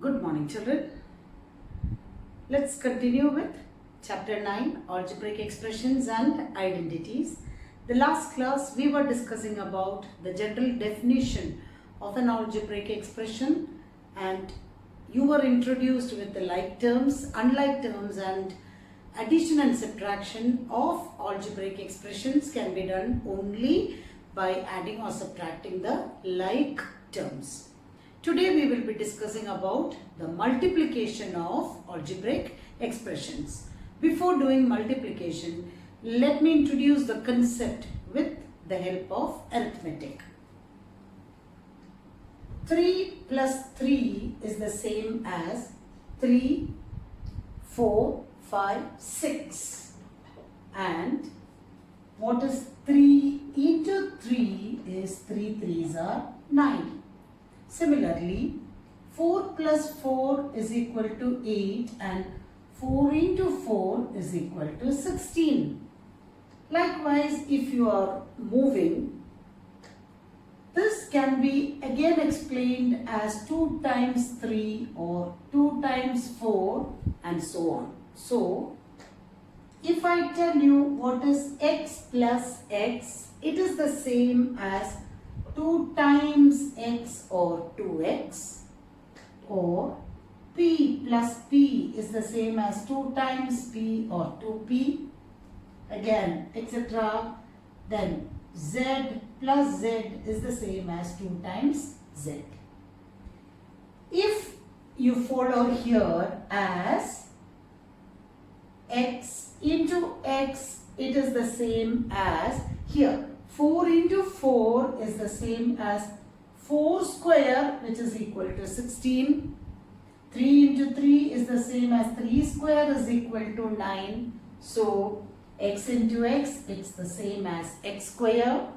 Good morning, children. Let's continue with Chapter 9, Algebraic Expressions and Identities. The last class we were discussing about the general definition of an algebraic expression, and you were introduced with the like terms, unlike terms, and addition and subtraction of algebraic expressions can be done only by adding or subtracting the like terms. Today we will be discussing about the multiplication of algebraic expressions. Before doing multiplication, let me introduce the concept with the help of arithmetic. 3 plus 3 is the same as 3, 4, 5, 6. And what is 3 into 3 is 3 3s are 9. Similarly, 4 plus 4 is equal to 8 and 4 into 4 is equal to 16. Likewise, if you are moving, this can be again explained as 2 times 3 or 2 times 4 and so on. So, if I tell you what is x plus x, it is the same as 2 times x or 2x, or p plus p is the same as 2 times p or 2p, again etc. Then z plus z is the same as 2 times z. If you follow here as x into x, it is the same as here 4 into 4 is the same as 4 square, which is equal to 16. 3 into 3 is the same as 3 square is equal to 9. So, x into x, it's the same as x square.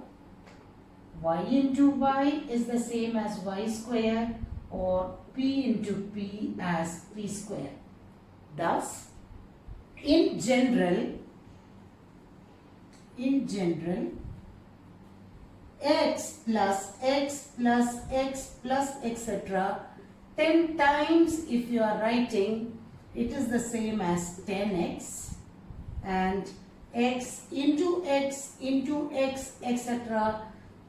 Y into y is the same as y square, or p into p as p square. Thus, in general, x plus x plus x plus etc. 10 times if you are writing, it is the same as 10x, and x into x etc.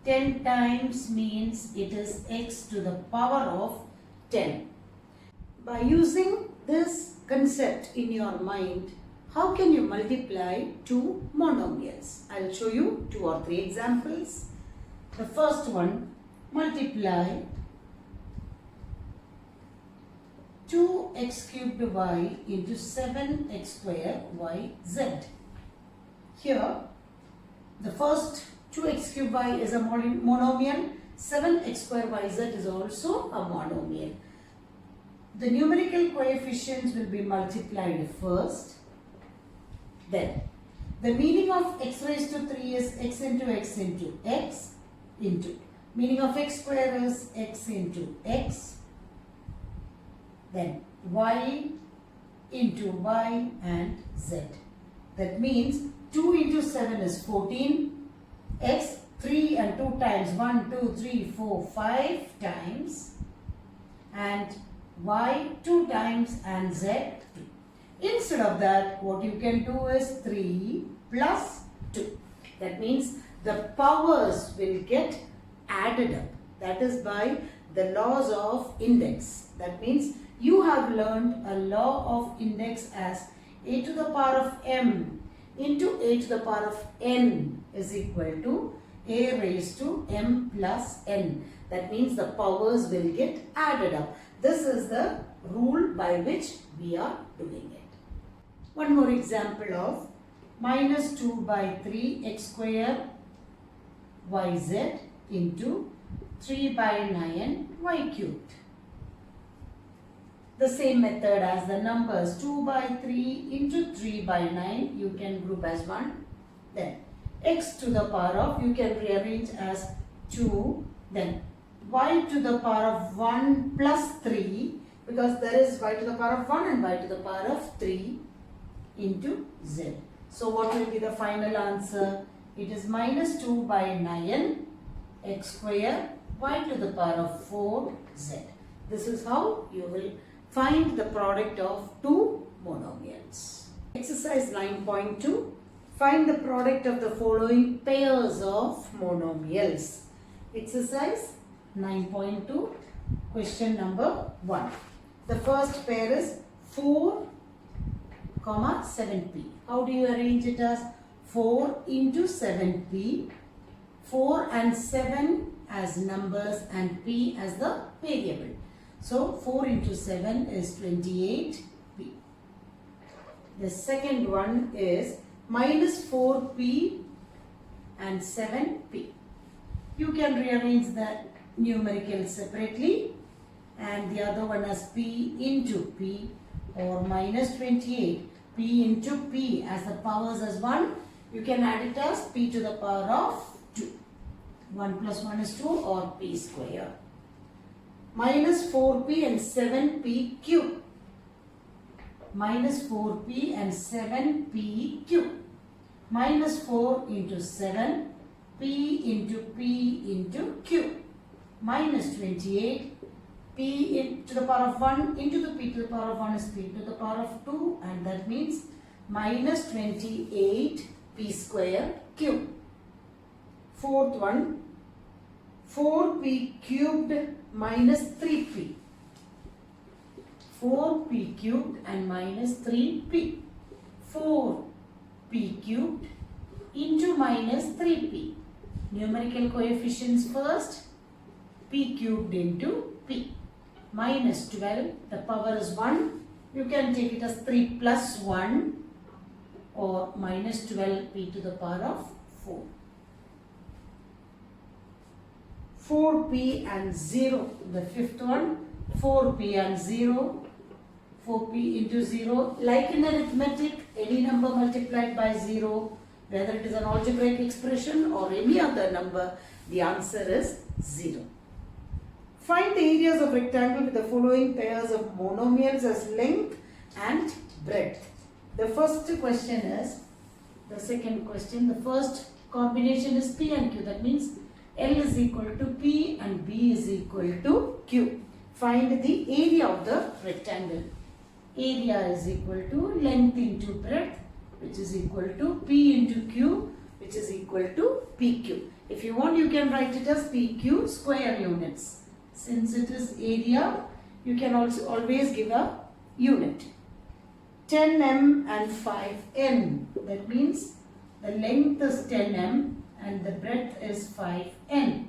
10 times means it is x to the power of 10. By using this concept in your mind, how can you multiply two monomials? I will show you 2 or 3 examples. The first one, multiply 2x cubed y into 7x square yz. Here, the first 2x cubed y is a monomial, 7x square yz is also a monomial. The numerical coefficients will be multiplied first. Then, the meaning of x raised to 3 is x into x into x. Into meaning of x square is x into x, then y into y and z. That means 2 into 7 is 14, x 3 and 2 times 1, 2, 3, 4, 5 times, and y 2 times and z 2. Instead of that, what you can do is 3 plus 2. That means the powers will get added up. That is by the laws of index. That means you have learned a law of index as a to the power of m into a to the power of n is equal to a raised to m plus n. That means the powers will get added up. This is the rule by which we are doing it. One more example of minus 2 by 3 x square yz into 3 by 9 y cubed. The same method as the numbers 2 by 3 into 3 by 9 you can group as 1. Then x to the power of, you can rearrange as 2. Then y to the power of 1 plus 3, because there is y to the power of 1 and y to the power of 3 into z. So what will be the final answer? It is minus 2 by 9 x square y to the power of 4 z. This is how you will find the product of two monomials. Exercise 9.2. Find the product of the following pairs of monomials. Exercise 9.2, question number 1. The first pair is 4, 7p. How do you arrange it? As 4 into 7p, 4 and 7 as numbers and p as the variable. So 4 into 7 is 28p. The second one is minus 4p and 7p. You can rearrange the numerical separately, and the other one as p into p, or minus 28 p into p as the powers as 1. You can add it as p to the power of 2. 1 plus 1 is 2, or p square. Minus 4p and 7p cube. Minus 4p and 7p cube. Minus 4 into 7, p into p into q. Minus 28, p to the power of 1 into the p to the power of 1 is p to the power of 2, and that means minus 28 p square cube. Fourth one, 4p cubed minus 3p. 4p cubed and minus 3p. 4p cubed into minus 3p. Numerical coefficients first. P cubed into p. Minus 12, the power is 1. You can take it as 3 plus 1, or minus 12p to the power of 4. 4p and 0, the fifth one. 4p and 0. 4p into 0. Like in arithmetic, any number multiplied by 0, whether it is an algebraic expression or any other number, the answer is 0. Find the areas of rectangle with the following pairs of monomials as length and breadth. The first question is, the second question, the first combination is p and q. That means L is equal to p and b is equal to q. Find the area of the rectangle. Area is equal to length into breadth, which is equal to p into q, which is equal to pq. If you want, you can write it as pq square units. Since it is area, you can also always give a unit. 10m and 5n. That means the length is 10m and the breadth is 5n.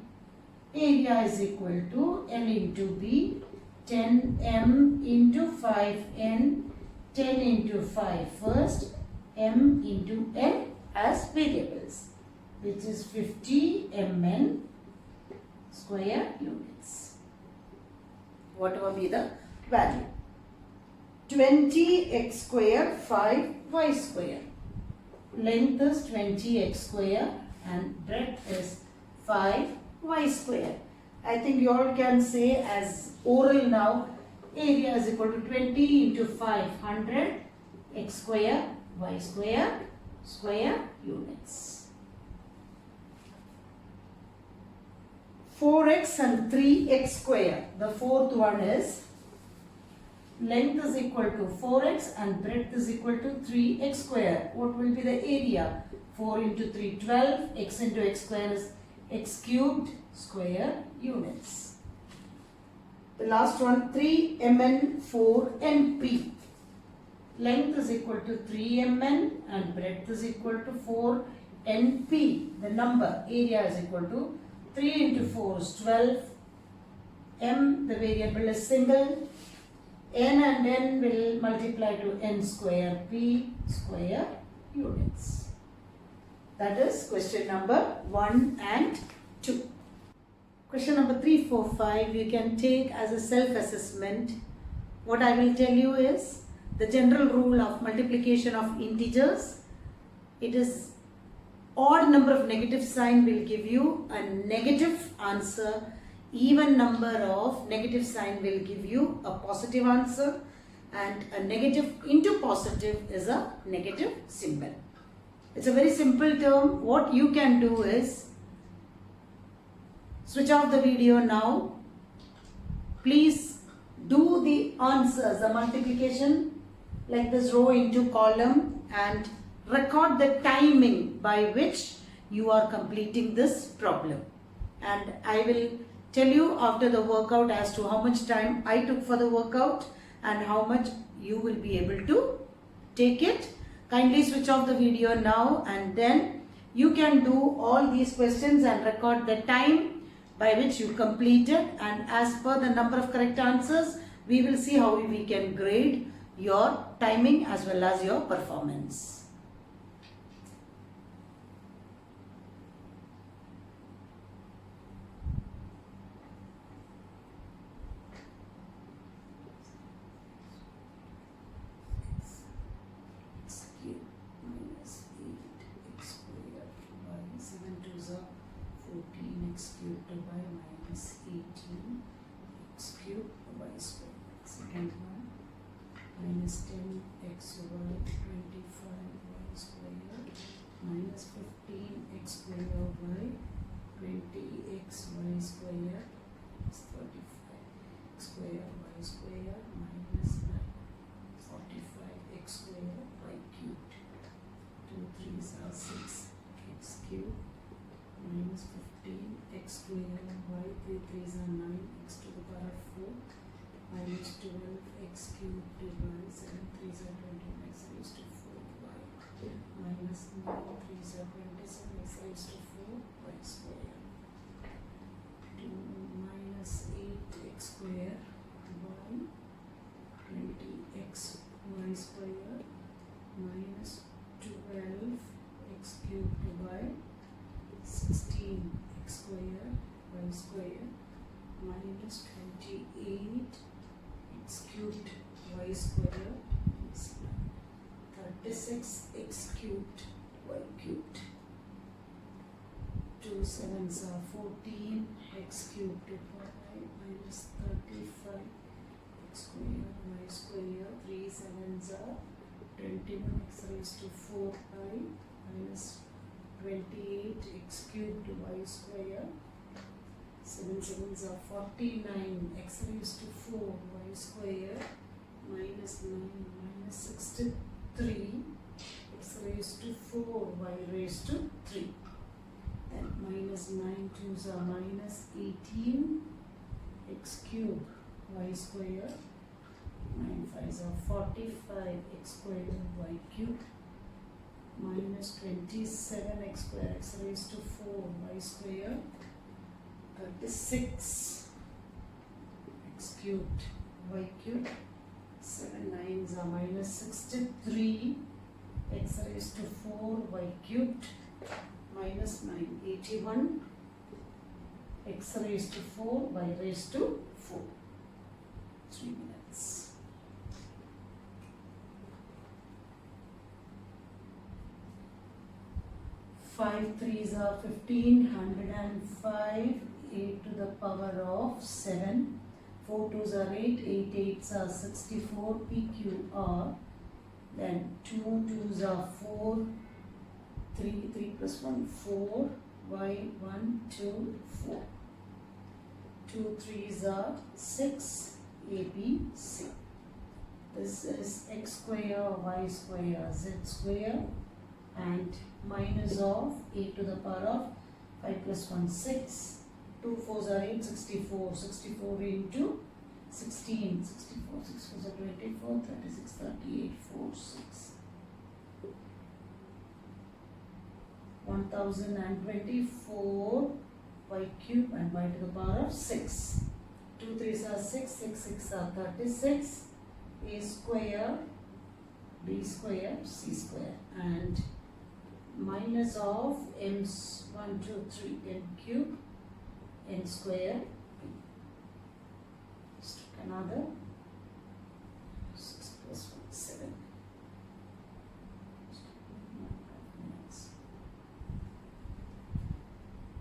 Area is equal to L into B, 10m into 5n, 10 into 5 first, m into n as variables, which is 50 mn square units. Whatever be the value. 20x square, 5y square. Length is 20x square and breadth is 5y square. I think you all can say as oral now, area is equal to 20 into 500 x square, y square, square units. 4x and 3x square. The fourth one is length is equal to 4x and breadth is equal to 3x square. What will be the area? 4 into 3, 12. X into x square is x cubed square units. The last one, 3mn, 4np. Length is equal to 3mn and breadth is equal to 4np. The number, area is equal to 3 into 4 is 12. M, the variable is single. N and n will multiply to n square, p square units. That is question number 1 and 2. Question number 3, 4, 5 you can take as a self-assessment. What I will tell you is the general rule of multiplication of integers. It is odd number of negative sign will give you a negative answer. Even number of negative sign will give you a positive answer, and a negative into positive is a negative symbol. It's a very simple term. What you can do is switch off the video now. Please the answers, the multiplication like this row into column, and record the timing by which you are completing this problem. And I will tell you after the workout as to how much time I took for the workout and how much you will be able to take it. Kindly switch off the video now, and then you can do all these questions and record the time by which you completed, and as per the number of correct answers, we will see how we can grade your timing as well as your performance. X cubed by minus 18 x cubed y squared. Second one, minus 10 xy 25 y squared minus 15 x squared y 20 x y squared is 35 x squared y squared minus 9 45 x squared y cubed. 2 3s are 6 x cubed minus 15 x squared y 3 3s are 9 x to the power of 4 minus 12 x cubed by 7 3s are 20 x raised to 4 y minus 9 3s are 27 x raised to 4 y squared. 2 minus 8 x squared y 20 x y squared minus 12 x cubed by 16 x squared y squared minus 28 x cubed y squared is 36 x cubed y cubed. 2 7s are 14 x cubed y minus 35 x squared y squared. 3 7s are 21 x raised to 4 minus 28 x cubed y square. 7 7s are 49 x raised to 4 y square minus 9 minus 63 x raised to 4 y raised to 3. Then minus 9 2s are minus 18 x cubed y square. 9 5s are 45 x squared y cubed minus 27 x square x raised to 4 y square. 36 x cubed y cubed. 7 9s are minus 63 x raised to 4 y cubed minus 9 81 x raised to 4 y raised to 4. 3 minutes. 5 3s are 15, 105, 8 to the power of 7. 4 2s are 8, 8 8s are 64, PQR. Then 2 2s are 4, 3 plus 1, 4, Y 1, 2, 4. 2 3s are 6, ABC. This is x square, y square, z square, and minus of 8 to the power of 5 plus 1, 6. 2 4s are 8, 64. 64 into 16. 64, 6 4s are 24, 36, 38, 4, 6. 1024 y cube and y to the power of 6. 2 3s are 6, 6 6 are 36. A square, B square, C square, and minus of m 1 2 3 n cube n square. Let's take another 6 plus 1 7.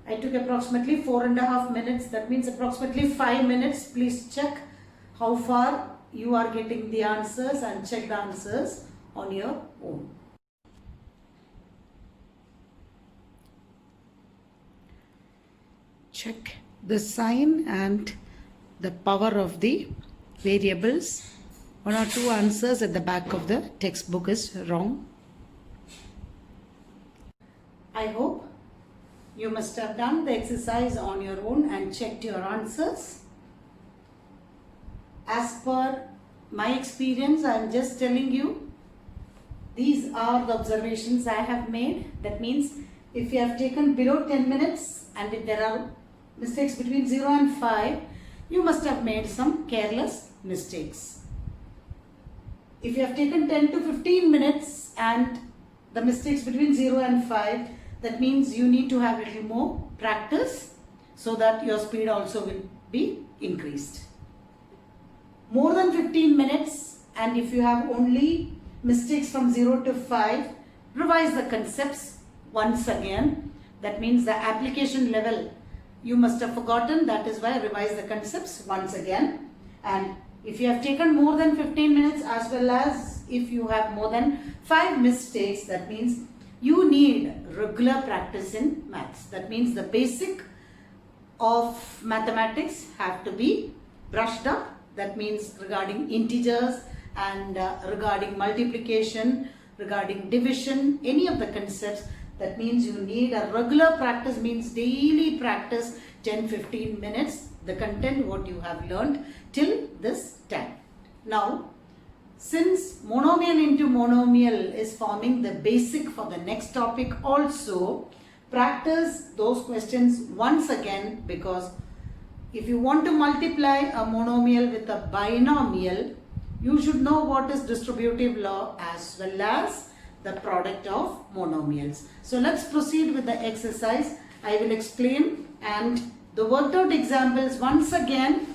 I took approximately 4.5 minutes. That means approximately 5 minutes. Please check how far you are getting the answers and check the answers on your own. Check the sign and the power of the variables. One or two answers at the back of the textbook is wrong. I hope you must have done the exercise on your own and checked your answers. As per my experience, I am just telling you, these are the observations I have made. That means if you have taken below 10 minutes and if there are mistakes between 0 and 5, you must have made some careless mistakes. If you have taken 10 to 15 minutes and the mistakes between 0 and 5, that means you need to have a little more practice so that your speed also will be increased. More than 15 minutes, and if you have only mistakes from 0 to 5, revise the concepts once again. That means the application level you must have forgotten. That is why revise the concepts once again. And if you have taken more than 15 minutes, as well as if you have more than 5 mistakes, that means you need regular practice in maths. That means the basic of mathematics have to be brushed up. That means regarding integers and regarding multiplication, regarding division, any of the concepts. That means you need a regular practice, means daily practice 10-15 minutes, the content what you have learned till this time. Now, since monomial into monomial is forming the basic for the next topic also, practice those questions once again, because if you want to multiply a monomial with a binomial, you should know what is distributive law as well as the product of monomials. So let's proceed with the exercise. I will explain, and the worked out examples once again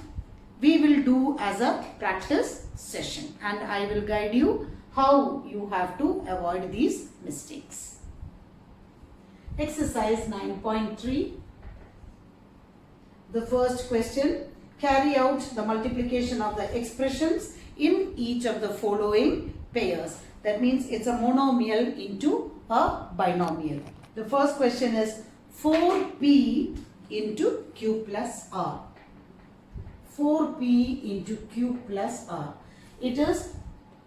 we will do as a practice session, and I will guide you how you have to avoid these mistakes. Exercise 9.3. The first question, carry out the multiplication of the expressions in each of the following pairs. That means it's a monomial into a binomial. The first question is 4p into q plus r. 4p into q plus r. It is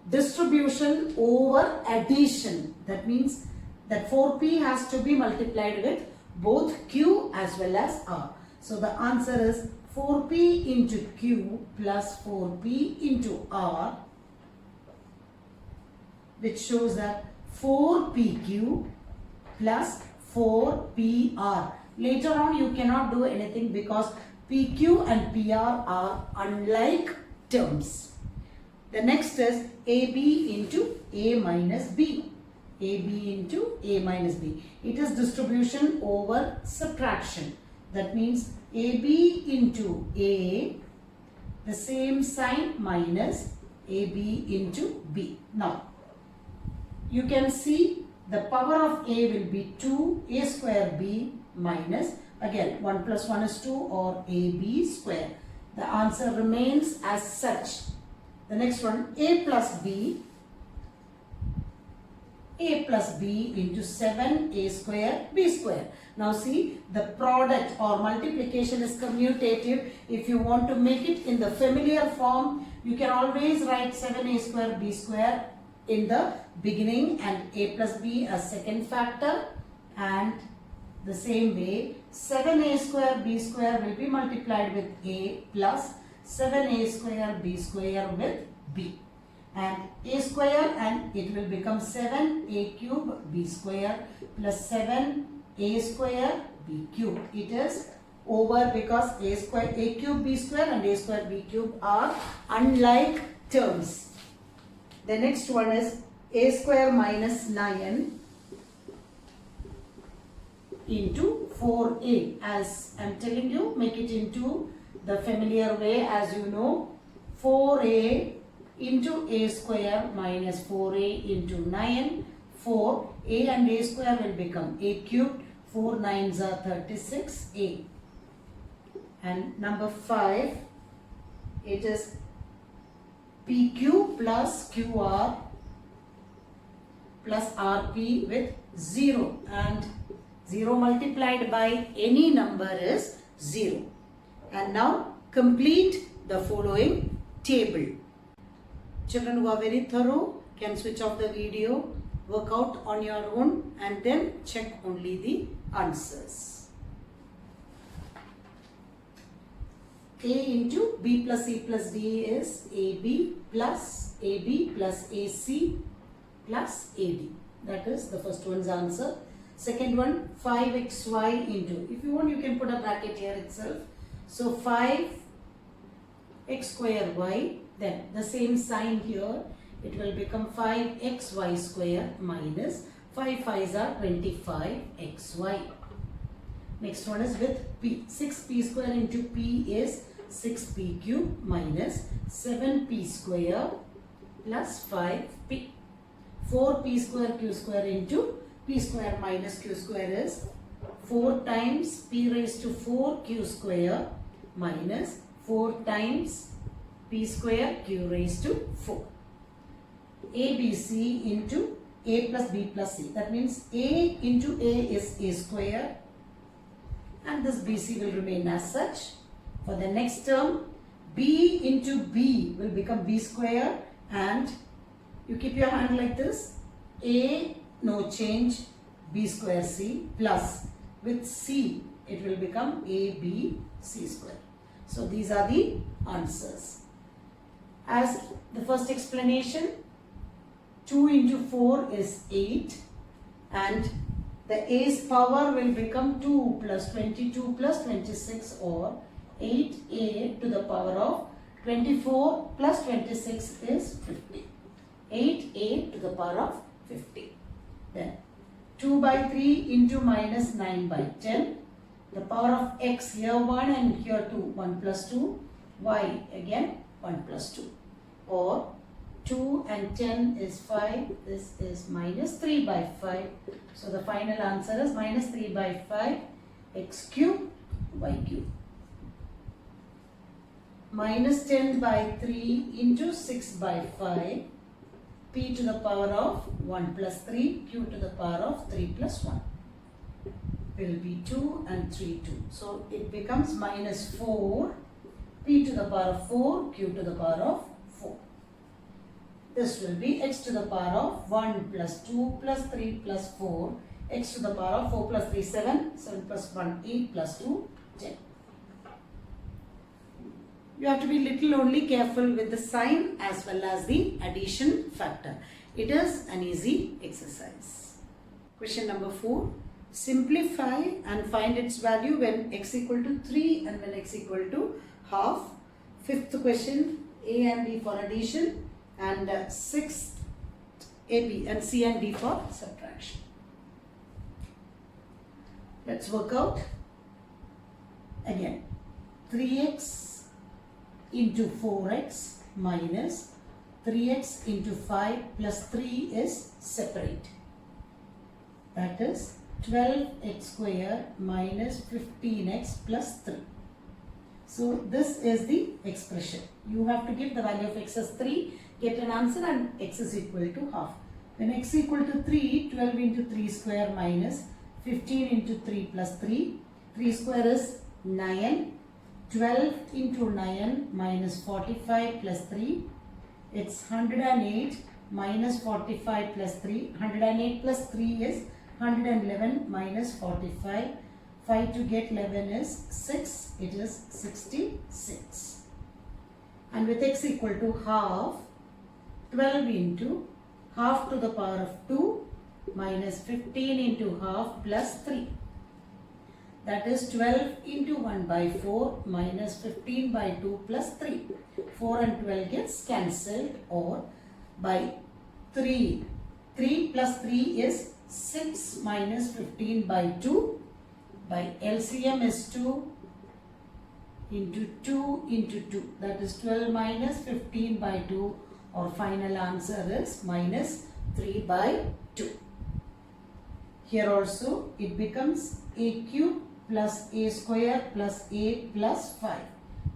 distribution over addition. That means that 4p has to be multiplied with both q as well as r. So the answer is 4p into q plus 4p into r, which shows that 4pq plus 4pr. Later on you cannot do anything because pq and pr are unlike terms. The next is ab into a minus b. ab into a minus b. It is distribution over subtraction. That means AB into A, the same sign, minus AB into B. Now, you can see the power of A will be 2, A square B minus, again 1 plus 1 is 2, or AB square. The answer remains as such. The next one, A plus B into 7a square b square. Now see, the product or multiplication is commutative. If you want to make it in the familiar form, you can always write 7a square b square in the beginning and a plus b as second factor, and the same way 7a square b square will be multiplied with a plus 7a square b square with b, and a square, and it will become 7a cube b square plus 7a square b cube. It is over because a square a cube b square and a square b cube are unlike terms. The next one is a square minus 9 into 4a. As I am telling you, make it into the familiar way. As you know, 4a into a square minus 4a into 9. 4, a and a square will become a cubed. 4 9s are 36a. And number 5, it is pq plus qr plus rp with 0, and 0 multiplied by any number is 0. And now complete the following table. Children who are very thorough can switch off the video, work out on your own and then check only the answers. A into B plus C plus D is AB plus AC plus AD. That is the first one's answer. Second one, 5xy into, if you want you can put a bracket here itself. So 5x square y, then the same sign here, it will become 5xy square minus 5 5s are 25xy. Next one is with p. 6p square into p is 6p cube minus 7p square plus 5p. 4p square q square into p square minus q square is 4 times p raised to 4q square minus 4 times p square q raised to 4. ABC into a plus b plus c. That means a into a is a square and this BC will remain as such. For the next term, b into b will become b square and you keep your hand like this. A, no change, b square c plus with c it will become ab c square. So these are the answers. As the first explanation, 2 into 4 is 8 and the a's power will become 2 plus 22 plus 26 or 8a to the power of 24 plus 26 is 50. 8a to the power of 50. Then 2 by 3 into minus 9 by 10. The power of x here 1 and here 2. 1 plus 2. Y again 1 plus 2. Or 2 and 10 is 5. This is minus 3 by 5. So the final answer is minus 3 by 5 x cube y cube. Minus 10 by 3 into 6 by 5. P to the power of 1 plus 3. Q to the power of 3 plus 1. Will be 2 and 3 2. So it becomes minus 4. P to the power of 4. Q to the power of 4. This will be x to the power of 1 plus 2 plus 3 plus 4. X to the power of 4 plus 3 7. 7 plus 1 8 plus 2 10. You have to be little only careful with the sign as well as the addition factor. It is an easy exercise. Question number 4. Simplify and find its value when x equal to 3 and when x equal to half. Fifth question, A and B for addition and sixth A, B and C and D for subtraction. Let's work out. Again, 3x into 4x minus 3x into 5 plus 3 is separate. That is 12x square minus 15x plus 3. So this is the expression. You have to give the value of x as 3, get an answer and x is equal to half. When x equal to 3, 12 into 3 square minus 15 into 3 plus 3. 3 square is 9. 12 into 9 minus 45 plus 3. It's 108 minus 45 plus 3. 108 plus 3 is 111 minus 45. 5 to get 11 is 6. It is 66. And with x equal to half, 12 into half to the power of 2 minus 15 into half plus 3. That is 12 into 1 by 4 minus 15 by 2 plus 3. 4 and 12 gets cancelled or by 3. 3 plus 3 is 6 minus 15 by 2. By LCM is 2 into 2 into 2. That is 12 minus 15 by 2 or final answer is minus 3 by 2. Here also it becomes a cube plus a square plus a plus 5.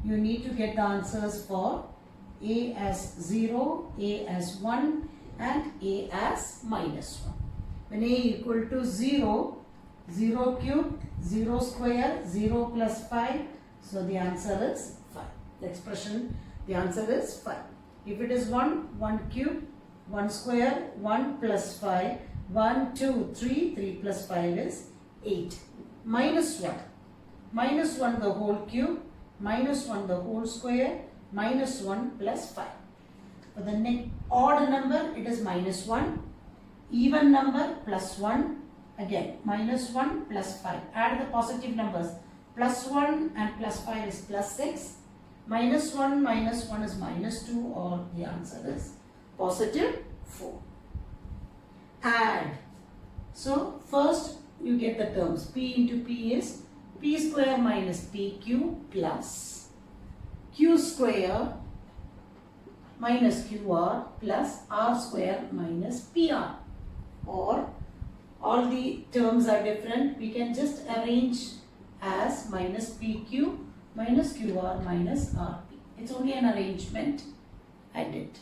You need to get the answers for a as 0, a as 1 and a as minus 1. When a equal to 0, 0 cube, 0 square, 0 plus 5. So the answer is 5. The expression The answer is 5. If it is 1, 1 cube, 1 square, 1 plus 5, 1, 2, 3, 3 plus 5 is 8. Minus 1. Minus 1 the whole cube, minus 1 the whole square, minus 1 plus 5. For the next odd number, it is minus 1. Even number, plus 1. Again, minus 1 plus 5. Add the positive numbers. Plus 1 and plus 5 is plus 6. Minus 1 is minus 2, or the answer is positive 4. Add. So, first you get the terms. P into P is P square minus PQ plus Q square minus QR plus R square minus PR. Or all the terms are different. We can just arrange as minus PQ minus QR minus RP. It's only an arrangement I did.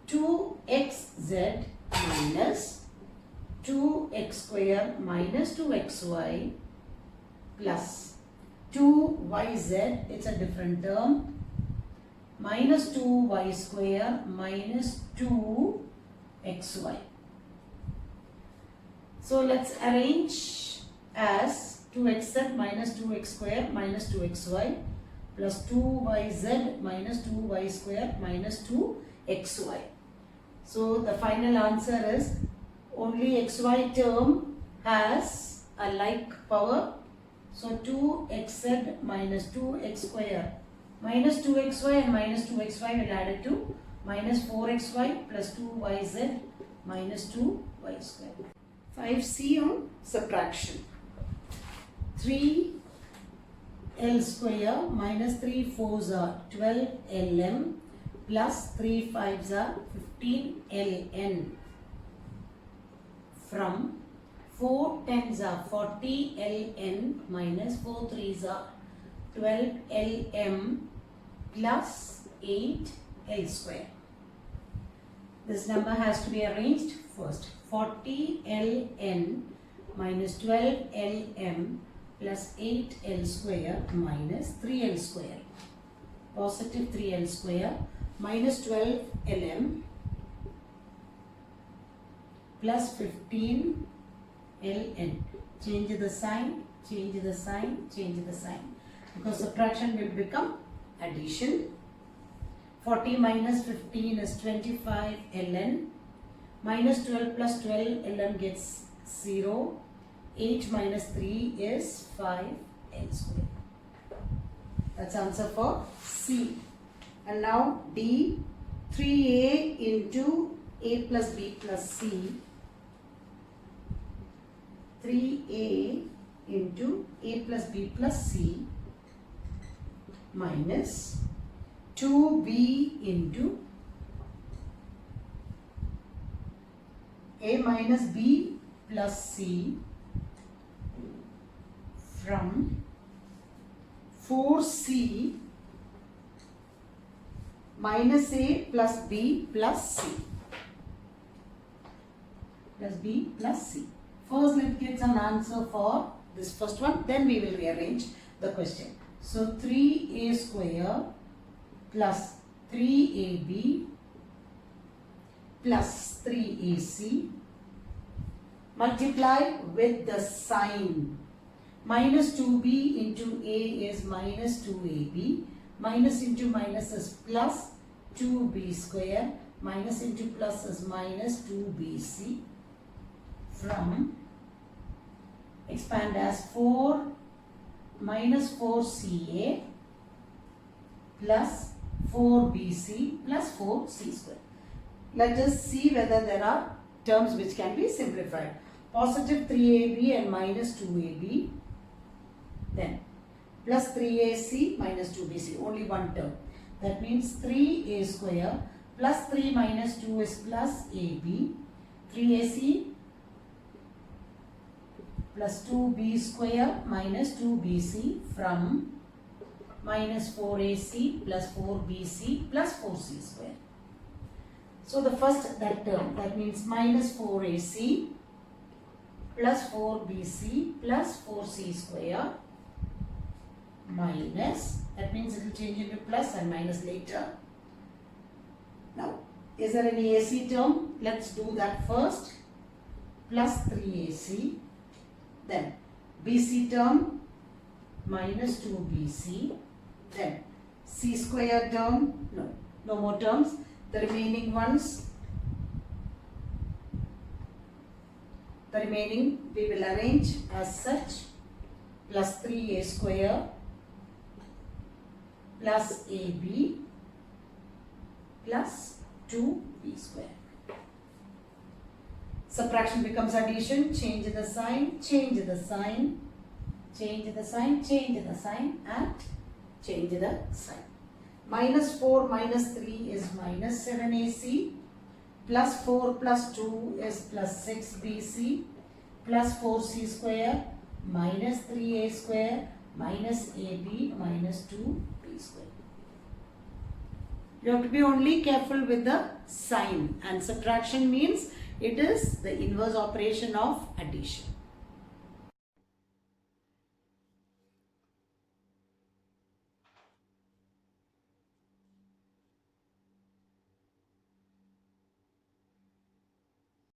2xz minus 2x square minus 2xy plus 2yz, it's a different term, minus 2y square minus 2xy. So let's arrange as 2xz minus 2x square minus 2xy plus 2yz minus 2y square minus 2xy. So the final answer is only xy term has a like power. So 2xz minus 2x square minus 2xy and minus 2xy will add it to minus 4xy plus 2yz minus 2y square. 5c on subtraction. 3l square minus 3 4s are 12lm plus 3 5s are 15ln from 4 10s are 40ln minus 4 3s are 12lm plus 8l square. This number has to be arranged first. 40ln minus 12lm plus 8l square minus 3l square. Positive 3l square minus 12lm plus 15ln. Change the sign, change the sign, change the sign. Because subtraction will become addition. 40 minus 15 is 25 ln. Minus 12 plus 12 ln gets 0. 8 minus 3 is 5 l square. That's answer for C. And now D. 3a into a plus b plus c. 3a into a plus b plus c minus 2b into a minus b plus c from 4c minus a plus b plus c. Plus b plus c. First, let's get an answer for this first one, then we will rearrange the question. So 3a square plus 3ab plus 3ac multiply with the sign. Minus 2b into a is minus 2ab, minus into minus is plus 2b square, minus into plus is minus 2bc from expand as 4 minus 4ca plus 4bc plus 4c square. Let us see whether there are terms which can be simplified. Positive 3ab and minus 2ab, then plus 3ac minus 2bc, only one term. That means 3a square plus 3 minus 2 is plus ab, 3ac plus 2b square minus 2bc from minus 4ac plus 4bc plus 4c square. So the first that term, that means minus 4ac plus 4bc plus 4c square minus, that means it will change into plus and minus later. Now, is there any AC term? Let's do that first. Plus 3AC. Then BC term minus 2BC. Then C square term, no more terms. The remaining ones, we will arrange as such. Plus 3A square plus AB plus 2B square. Subtraction becomes addition. Change the sign, change the sign, change the sign, change the sign, and change the sign. Minus 4 minus 3 is minus 7AC. Plus 4 plus 2 is plus 6BC. Plus 4C square minus 3A square minus AB minus 2B square. You have to be only careful with the sign, and subtraction means it is the inverse operation of addition.